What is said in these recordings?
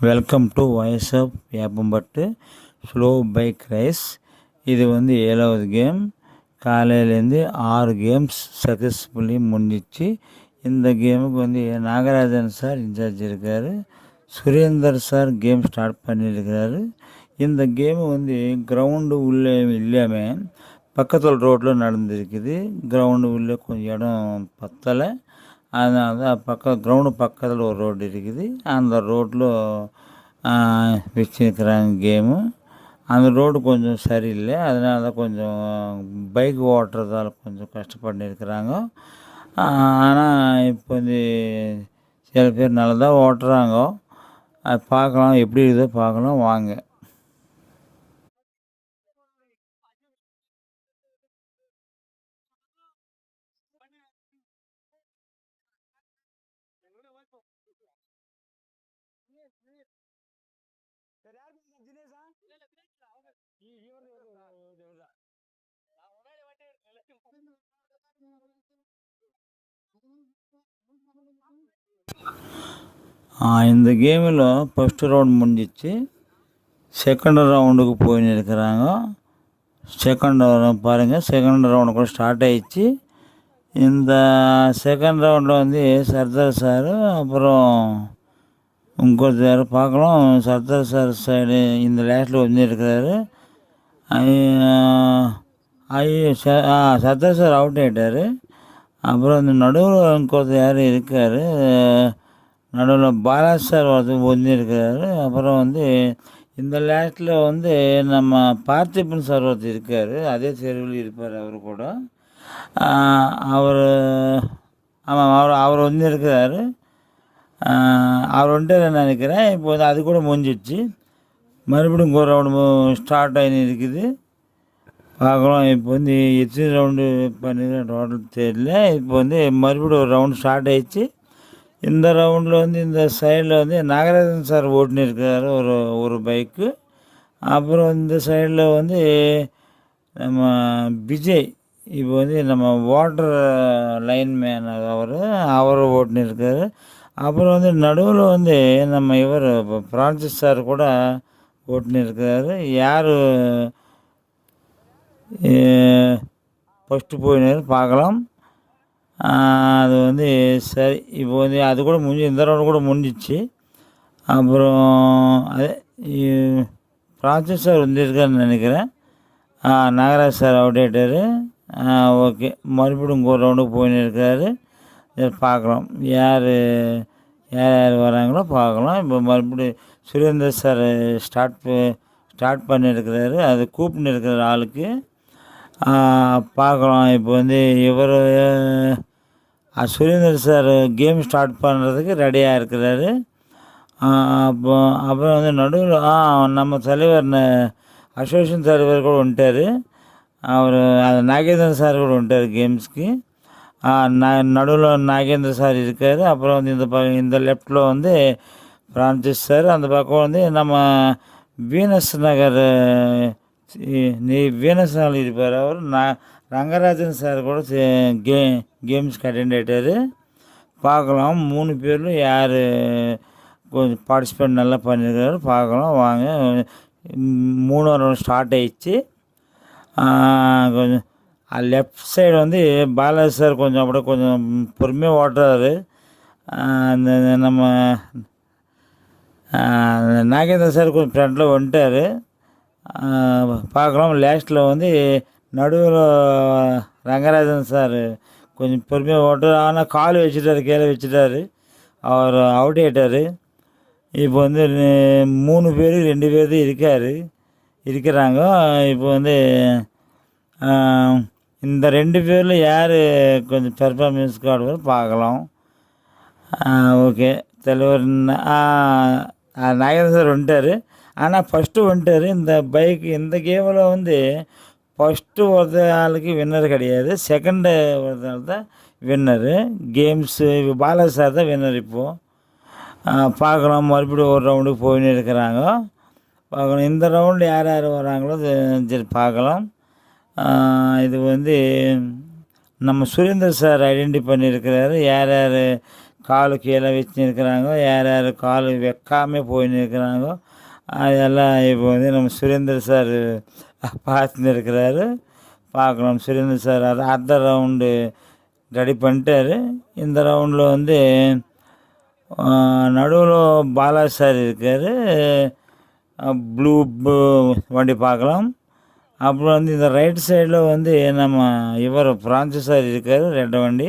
Welcome to voice of Veppampattu slow bike race. இது வந்து 7வது கேம். காலையிலேருந்து 6 கேம்ஸ் சக்ஸஸ்ஃபுல்லி முடிஞ்சிச்சு. இந்த கேமுக்கு வந்து நாகராஜன் சார் இன்சார்ஜ் இருக்கார். சுரேந்தர் சார் கேம் ஸ்டார்ட் பண்ணியிருக்கிறாரு. இந்த கேமு வந்து கிரவுண்டு உள்ளே இல்லாமல் பக்கத்தில் ரோட்டில் நடந்திருக்குது. கிரவுண்டு உள்ளே கொஞ்சம் இடம் பத்தலை. அதனால தான் கிரவுண்டு பக்கத்தில் ஒரு ரோடு இருக்குது. அந்த ரோட்டில் வச்சுருக்கிறாங்க கேமு. அந்த ரோடு கொஞ்சம் சரியில்லை. அதனால தான் கொஞ்சம் பைக் ஓட்டுறதால கொஞ்சம் கஷ்டப்பட்டு இருக்கிறாங்க. ஆனால் இப்போ வந்து சில பேர் நல்லா தான் ஓட்டுறாங்க. அது பார்க்கலாம், எப்படி இருக்குதோ பார்க்கலாம், வாங்க. இந்த கேமில் ஃபஸ்ட்டு ரவுண்ட் முடிஞ்சிச்சு. செகண்ட் ரவுண்டுக்கு போயின்னு இருக்கிறாங்க. செகண்ட் ரவுண்ட் பாருங்கள், செகண்ட் ரவுண்டு கூட ஸ்டார்ட் ஆகிடுச்சு. இந்த செகண்ட் ரவுண்டில் வந்து சர்தார் சார் அப்புறம் சார் பார்க்கலாம். சர்தார் சார் சைடு இந்த லேட்டில் வந்து இருக்கிறாரு. சர்தார் சார் அவுட் ஆகிட்டார். அப்புறம் இந்த நடுவில் யார் இருக்கார், நடுவில் பாலாஜி சார் ஒருத்தர் ஒதுங்கி இருக்கிறாரு. அப்புறம் வந்து இந்த லேட்டில் வந்து நம்ம பார்த்திபன் சார் ஒருத்தர் இருக்கார். அதே தெருவில் இருப்பார் அவர் கூட. ஆமாம், அவர் வந்து இருக்கிறாரு. அவர் வந்துட்டு நினைக்கிறேன். இப்போ வந்து அது கூட முடிஞ்சிடுச்சு. மறுபடியும் ஒரு ரவுண்டு ஸ்டார்ட் ஆகி இருக்குது. பார்க்கலாம். இப்போ வந்து எத்தனை ரவுண்டு பண்ணிக்கிற டோட்டல் தெரியல. இப்போ வந்து மறுபடியும் ஒரு ரவுண்டு ஸ்டார்ட் ஆகிடுச்சு. இந்த ரவுண்டில் வந்து இந்த சைடில் வந்து நாகராஜன் சார் ஓட்டுன்னு இருக்கிறாரு ஒரு பைக்கு. அப்புறம் இந்த சைடில் வந்து நம்ம விஜய், இப்போ வந்து நம்ம வாட்டர் லைன்மேன் அவர் ஓட்டுன்னு இருக்கார். அப்புறம் வந்து நடுவில் வந்து நம்ம இவர் பிரான்சிஸ் சார் கூட ஓட்டுன்னு இருக்கிறாரு. யார் ஃபஸ்ட்டு போயினாரு பார்க்கலாம். அது வந்து சரி. இப்போ வந்து அது கூட இந்த ரவுண்டு கூட முடிஞ்சிச்சு. அப்புறம் அதே பிரான்சிஸ் சார் வந்துருக்காருன்னு நினைக்கிறேன். நாகராஜ் சார் அவுட் ஆகிட்டார். ஓகே, மறுபடியும் ஒரு ரவுண்டுக்கு போயின்னு இருக்காரு. பார்க்கலாம் யார் யார் வராங்களோ பார்க்கலாம். இப்போ மறுபடியும் சுரேந்தர் சார் ஸ்டார்ட் பண்ணியிருக்கிறாரு. அது கூப்பிட்டு இருக்கிற ஆளுக்கு பார்க்கலாம். இப்போ வந்து இவர் சுரேந்தர் சார் கேம் ஸ்டார்ட் பண்ணுறதுக்கு ரெடியாக இருக்கிறாரு. அப்புறம் வந்து நடுவில் நம்ம தலைவர் அசோசியேஷன் தலைவர் கூட வந்துட்டார். அவர் நாகேந்திரன் சார் கூட வந்துட்டார் கேம்ஸ்க்கு. நடுவில் நாகேந்திர சார் இருக்கார். அப்புறம் வந்து இந்த லெஃப்டில் வந்து பிரான்சிஸ் சார், அந்த பக்கம் வந்து நம்ம வீனஸ் நகர் வீனஸ் நகர் இருப்பார். அவர் ரங்கராஜன் சார் கூட கேம்ஸ்க்கு அட்டெண்ட் ஆகிட்டார். பார்க்கலாம் 3 பேரில் யார் கொஞ்சம் பார்ட்டிசிபேட் நல்லா பண்ணியிருக்காரு பார்க்கலாம், வாங்க. 3வது ரவுண்ட் ஸ்டார்ட் ஆகிடுச்சு. கொஞ்சம் லெஃப்ட் சைடு வந்து பாலாஜி சார் கொஞ்சம் அப்படியே கொஞ்சம் பொறுமையாக ஓட்டுறாரு. அந்த நம்ம நாகேந்திர சார் கொஞ்சம் ஃப்ரண்டில் வந்துட்டார். பார்க்கலாம். லாஸ்ட்டில் வந்து நடுவில் ரங்கராஜன் சார் கொஞ்சம் பொறுமையாக ஓட்டுறாரு. ஆனால் கால் வச்சுட்டாரு, கீழே வச்சுட்டாரு. அவர் அவுட் ஆகிட்டார். இப்போ வந்து 3 பேர் 2 பேர் தான் இருக்கிறாங்க. இப்போ வந்து இந்த 2 பேரில் யார் கொஞ்சம் பெர்ஃபார்மன்ஸ்க்கு ஆடுவார் பார்க்கலாம். ஓகே, தலைவர் நாகேந்திர சார் வந்துட்டார். ஆனால் ஃபஸ்ட்டு வந்துட்டார். இந்த கேமில் வந்து ஃபஸ்ட்டு ஒருத்த ஆளுக்கு வின்னர் கிடையாது, செகண்டு ஒருத்த ஆள் தான் வின்னரு. கேம்ஸு பாலாஜி சார் தான் வின்னர். இப்போது பார்க்கலாம். மறுபடியும் ஒரு ரவுண்டுக்கு போயின்னு இருக்கிறாங்க. பார்க்கலாம் இந்த ரவுண்டு யார் யார் வராங்களோ சரி பார்க்கலாம். இது வந்து நம்ம சுரேந்தர் சார் ஐடென்டி பண்ணியிருக்கிறாரு. யார் யார் காலு கீழே வச்சுன்னு இருக்கிறாங்க, யார் யார் காலு வைக்காமல் போயின்னு இருக்கிறாங்க. அதெல்லாம் இப்போ வந்து நம்ம சுரேந்தர் சார் பார்த்துன்னு இருக்கிறாரு. பார்க்கலாம். சுரேந்தர் சார் அடுத்த ரவுண்டு ரெடி பண்ணிட்டாரு. இந்த ரவுண்டில் வந்து நடுவில் பாலாஜி சார் இருக்கார். ப்ளூ வண்டி பார்க்கலாம். அப்புறம் வந்து இந்த ரைட் சைடில் வந்து நம்ம இவர் பிரான்சிஸ் சார் இருக்கார், ரெட்டை வண்டி.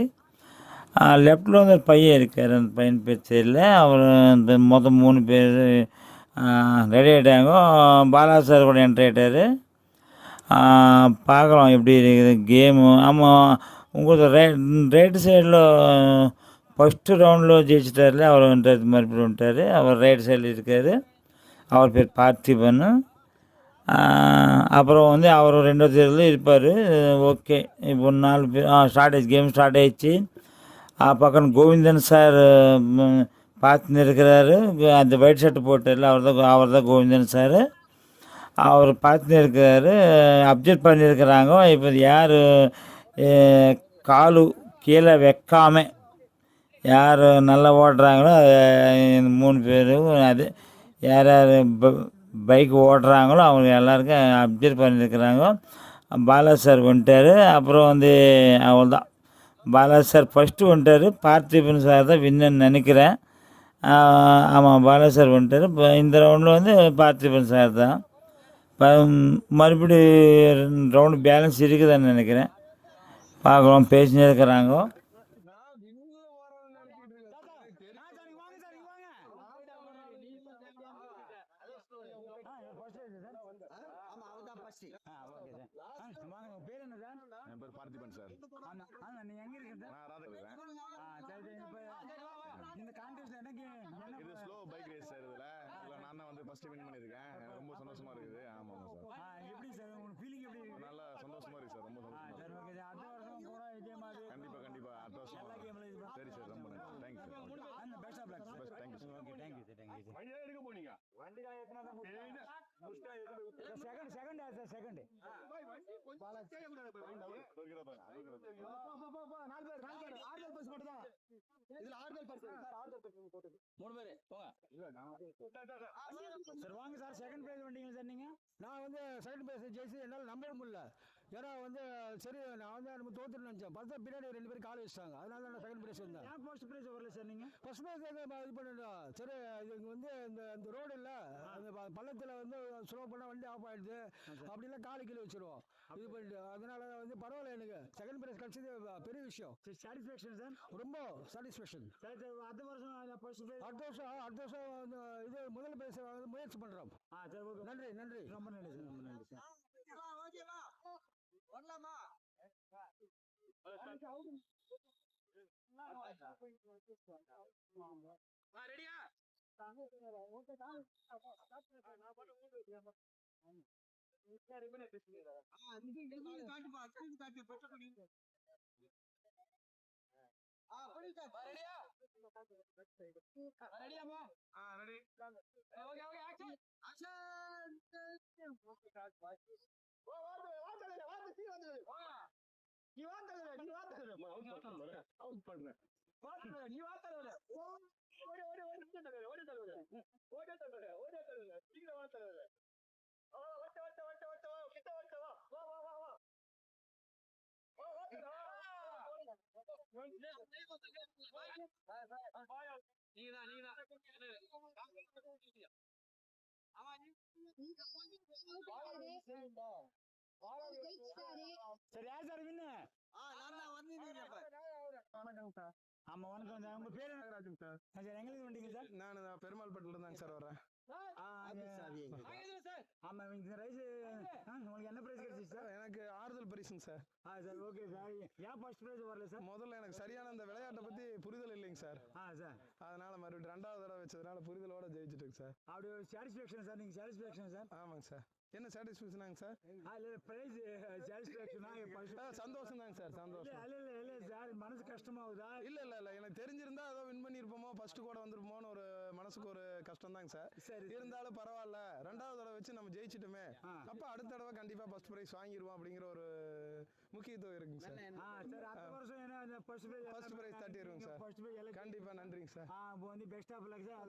லெஃப்டில் வந்து ஒரு பையன் இருக்கார், அந்த பையன் பேர் தெரியல. அவர் இந்த மொத்தம் 3 பேர் ரெடி ஆகிட்டாங்க. பாலாஜி சார் கூட என்ட்ரி ஆகிட்டார். பார்க்கலாம் எப்படி இருக்குது கேமு. ஆமாம், உங்களுக்கு ரைட்டு சைடில் ஃபஸ்ட்டு ரவுண்டில் ஜெயிச்சிட்டார்ல, அவர் வந்துட்டார், மறுபடியும் வந்துட்டார். அவர் ரைட் சைடில் இருக்கார். அவர் பேர் பார்த்திபன். அப்புறம் வந்து அவர் 2வது தேர்தலில் இருப்பார். ஓகே, இப்போ 4 பேர் ஸ்டார்ட் ஆயிடுச்சு, கேம் ஸ்டார்ட் ஆயிடுச்சு. பக்கம் கோவிந்தன் சார் பார்த்துன்னு இருக்கிறாரு. அந்த ஒயிட் ஷர்ட் போட்டார்ல, அவர் தான் கோவிந்தன் சார். அவர் பார்த்துன்னு இருக்கிறாரு, அப்சர்வ் பண்ணியிருக்கிறாங்க. இப்போ யார் காலு கீழே வைக்காமல் யார் நல்லா ஓடுறாங்களோ 3 பேரும், அது யார் யார் பைக் ஓடுறாங்களோ அவங்க எல்லாருக்கும் அப்சர்வ் பண்ணியிருக்கிறாங்க. பாலாஜி சார் வந்துட்டார். அப்புறம் வந்து அவள் தான் பாலாஜி சார் ஃபஸ்ட்டு வந்துட்டார். பார்த்திபன் சார் தான் வின்னு நினைக்கிறேன். ஆமாம், பாலாஜி சார் வந்துட்டார். இப்போ இந்த ரவுண்டில் வந்து பார்த்திபன் சார் தான். இப்போ மறுபடி ரவுண்டு பேலன்ஸ் இருக்குதுன்னு நினைக்கிறேன். பார்க்கலாம், பேசினே இருக்கிறாங்க. பார்த்திபன் சார். நீங்க எங்க இருக்கீங்க சார்? இந்த கான்டெஸ்ட் எனக்கு இது ஸ்லோ பைக் ரேஸ் சார். இதுல நான் தான் வந்து ஃபர்ஸ்ட் வின் பண்ணிருக்கேன். ரொம்ப சந்தோஷமா இருக்குது. ஆமா சார். எப்படி சார் உங்களுக்கு ஃபீலிங் எப்படி இருக்கு? நல்லா சந்தோஷமா இருக்கு சார். ரொம்ப சந்தோஷமா சார் இருக்கு. Okay sir. அடுத்த வருஷம் கூட இதே மாதிரி கண்டிப்பா அடுத்த வருஷம் எல்லா கேம்ல இது சரி சார். ரொம்ப நன்றி. Thank you sir. அந்த best of luck. Best thank you sir. Okay, thank you sir. Thank you sir. வண்டியா எடுக்க போனீங்க? வண்டி தான் எத்தனை தான் செகண்ட் யார் சார்? செகண்ட் பாலாஜி கேட்க கூடாது. நாலு பேர் 6 பேர் பஸ் மட்டும் தான். இதுல 6 பேர் பஸ் சார். 6 பேர் போட்டு 3 பேர் போங்க. இல்ல நான் சார் வாங்க சார். செகண்ட் பிரைஸ் வந்தீங்க சார் நீங்க? நான் வந்து செகண்ட் பிரைஸ் ஜெயிச்சு என்னால நம்பவே முடியல. ஏன்னா வந்து சரி நான் வந்து நம்ம தோத்துட்டு நினைச்சேன். பார்த்தா பின்னாடி 2 பேர் கால் வச்சிட்டாங்க. அதனால நான் செகண்ட் பிரைஸ் வந்தேன். ஏன் ஃபர்ஸ்ட் பிரைஸ் வரல சார் நீங்க? ஃபர்ஸ்ட் பிரைஸ் இது பண்ணிட்டோம். சரி இது வந்து இந்த ரோடு இல்ல, அந்த பள்ளத்துல வந்து ஸ்லோ பண்ணா வண்டி ஆஃப் ஆயிடுது. அப்படிலாம் காலு கீழே வச்சிருவோம். இது பண்ணிட்டு அதனால வந்து பரவாயில்ல, எனக்கு செகண்ட் பிரைஸ் கிடைச்சது பெரிய விஷயம். சாட்டிஸ்ஃபேக்ஷன் சார், ரொம்ப சாட்டிஸ்ஃபேக்ஷன். அடுத்த வருஷம் அடுத்த வருஷம் இது முதல் பிரைஸ் முயற்சி பண்றோம். சரி, நன்றி நன்றி, ரொம்ப நன்றி சார், ரொம்ப நன்றி சார். ஓகேவா வரலாமா? ரெடியா? சரி, யார் சார் வின்னு? வணக்கம் சார். ஆமா வணக்கம் சார். உங்க பேரு நாகராஜன் சார். சார் எங்களுக்கு வந்தீங்க சார்? நான் பெருமாள்பட்டில இருந்தாங்க சார் வரேன். ஆமா, இந்த ரைஸ் உங்களுக்கு என்ன பிரைஸ் கிடைச்சிச்சு சார்? எனக்கு ஆறுதல் பரிசுங்க சார். Sir okay sir. ஏன் ஃபர்ஸ்ட் பிரைஸ் வரல சார்? முதல்ல எனக்கு சரியான அந்த விளையாட்டை பத்தி புரிதல் இல்லைங்க சார். சார் அதனால மறுபடியும் 2வது தடவை வச்சதுனால புரிதலோட ஜெயிச்சிட்டுங்க சார். அப்படி ஒரு சாட்டிஸ்ஃபேக்ஷன் சார். நீங்க சாட்டிஸ்ஃபேக்ஷன் சார்? ஆமாங்க சார். என்ன சாட்டிஸ்ஃபேக்ஷனாங்க சார்? இல்ல பிரைஸ் சாட்டிஸ்ஃபேக்ஷனா? சந்தோஷம் தாங்க சார், சந்தோஷம். இல்ல சார், மனசு கஷ்டமாவுதா? இல்ல எனக்கு தெரிஞ்சிருந்தா ஏதோ வின் பண்ணிருப்போமோ, ஃபர்ஸ்ட் கூட வந்திருப்போமோன்னு ஒரு மனசுக்கு ஒரு கஷ்டம் தாங்க சார். சரி இருந்தாலும் பரவாயில்ல, 2வது தடவை வச்சு நம்ம ஜெயிச்சிட்டுமே, ஆ. அப்ப அடுத்த தடவை கண்டிப்பா ஃபர்ஸ்ட் பிரைஸ் வாங்கிடுவோம் அப்படிங்கிற ஒரு முக்கியத்துவம் இருக்குங்க சார். சரி அடுத்த வருஷம் என்ன ஃபர்ஸ்ட் பிரைஸ் ஃபர்ஸ்ட் பிரைஸ் தட்டிடுவோங்க சார். ஃபர்ஸ்ட் பிரைஸ் எல்லாம் கண்டிப்பா நன்றிங்க சார். இப்போ வந்து பெஸ்ட் ஆஃப் லக் சார்.